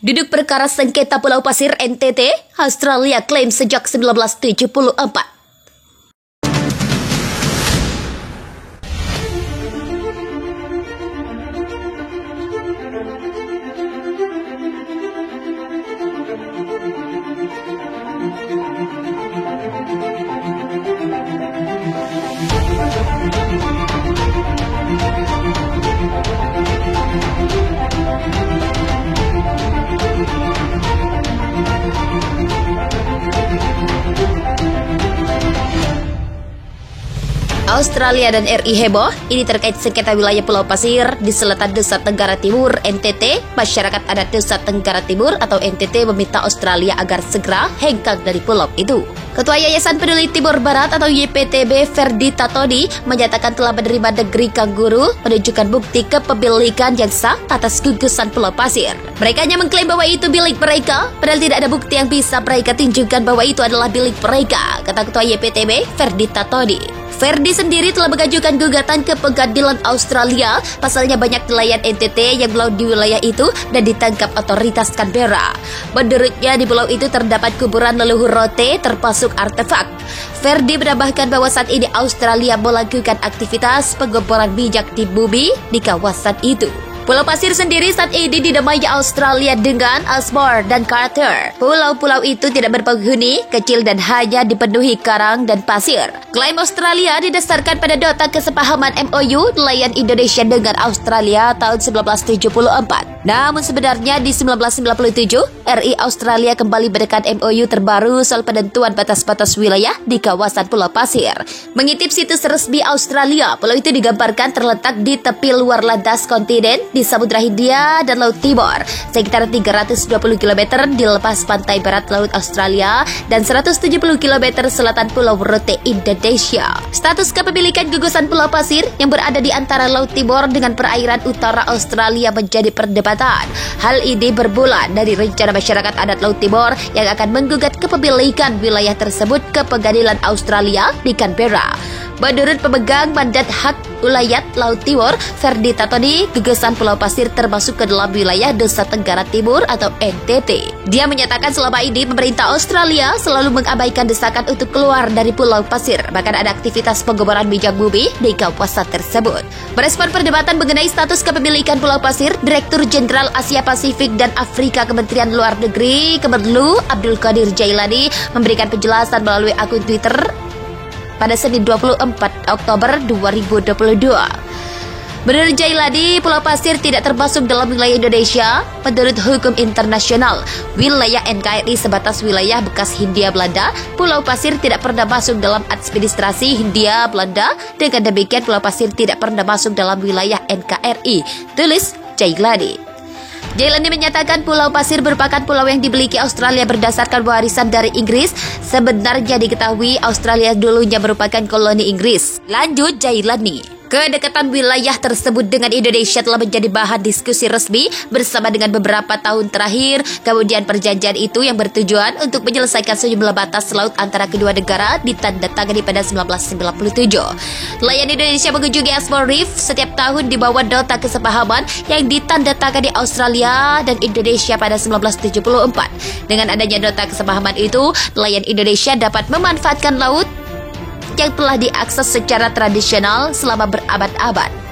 Duduk perkara sengketa Pulau Pasir NTT, Australia klaim sejak 1974. Australia dan RI heboh, ini terkait sengketa wilayah Pulau Pasir di selatan Nusa Tenggara Timur (NTT). Masyarakat adat Nusa Tenggara Timur atau NTT meminta Australia agar segera hengkang dari pulau itu. Ketua Yayasan Peduli Timur Barat atau YPTB Ferdi Tatodi menyatakan telah menerima degree kanguru menunjukkan bukti kepemilikan yang sah atas gugusan Pulau Pasir. Mereka hanya mengklaim bahwa itu milik mereka, padahal tidak ada bukti yang bisa mereka tunjukkan bahwa itu adalah milik mereka, kata Ketua YPTB Ferdi Tatodi. Ferdi sendiri telah mengajukan gugatan ke pengadilan Australia. Pasalnya banyak nelayan NTT yang melaut di wilayah itu dan ditangkap otoritas Canberra. Menurutnya di pulau itu terdapat kuburan leluhur rote termasuk artefak. Ferdi menambahkan bahwa saat ini Australia melakukan aktivitas pengeboran minyak di bumi di kawasan itu. Pulau Pasir sendiri saat ini dinamai Australia dengan Ashmore dan Carter. Pulau-pulau itu tidak berpenghuni, kecil dan hanya dipenuhi karang dan pasir. Klaim Australia didasarkan pada nota kesepahaman MOU nelayan Indonesia dengan Australia tahun 1974. Namun sebenarnya di 1997, RI Australia kembali menekan MOU terbaru soal penentuan batas-batas wilayah di kawasan Pulau Pasir. Mengintip situs resmi Australia, pulau itu digambarkan terletak di tepi luar landas kontinen di Samudra Hindia dan Laut Timur, sekitar 320 km di lepas pantai barat Laut Australia dan 170 km selatan Pulau Rote Indonesia. Status kepemilikan gugusan Pulau Pasir yang berada di antara Laut Timur dengan perairan utara Australia menjadi perdebatan. Hal ini bermula dari rencana masyarakat adat Laut Timur yang akan menggugat kepemilikan wilayah tersebut ke pengadilan Australia di Canberra. Menurut pemegang mandat hak ulayat Laut Timur, Ferdi Tatodi, gugusan Pulau Pasir termasuk ke dalam wilayah Nusa Tenggara Timur atau NTT. Dia menyatakan selama ini pemerintah Australia selalu mengabaikan desakan untuk keluar dari Pulau Pasir, bahkan ada aktivitas pengeboran minyak bumi di kawasan tersebut. Merespon perdebatan mengenai status kepemilikan Pulau Pasir, Direktur Jenderal Asia Pasifik dan Afrika Kementerian Luar Negeri Kemenlu Abdul Qadir Jailani memberikan penjelasan melalui akun Twitter pada Senin 24 Oktober 2022. Menurut Jailani, Pulau Pasir tidak termasuk dalam wilayah Indonesia. Menurut hukum internasional, wilayah NKRI sebatas wilayah bekas Hindia Belanda. Pulau Pasir tidak pernah masuk dalam administrasi Hindia Belanda. Dengan demikian, Pulau Pasir tidak pernah masuk dalam wilayah NKRI, tulis Jailani. Jailani menyatakan Pulau Pasir merupakan pulau yang dimiliki Australia berdasarkan warisan dari Inggris. Sebenarnya diketahui Australia dulunya merupakan koloni Inggris. Lanjut Jailani. Kedekatan wilayah tersebut dengan Indonesia telah menjadi bahan diskusi resmi bersama dengan beberapa tahun terakhir. Kemudian perjanjian itu yang bertujuan untuk menyelesaikan sejumlah batas laut antara kedua negara ditandatangani pada 1997. Nelayan Indonesia mengunjungi Ashmore Reef setiap tahun di bawah nota kesepahaman yang ditandatangani Australia dan Indonesia pada 1974. Dengan adanya nota kesepahaman itu, nelayan Indonesia dapat memanfaatkan laut yang telah diakses secara tradisional selama berabad-abad.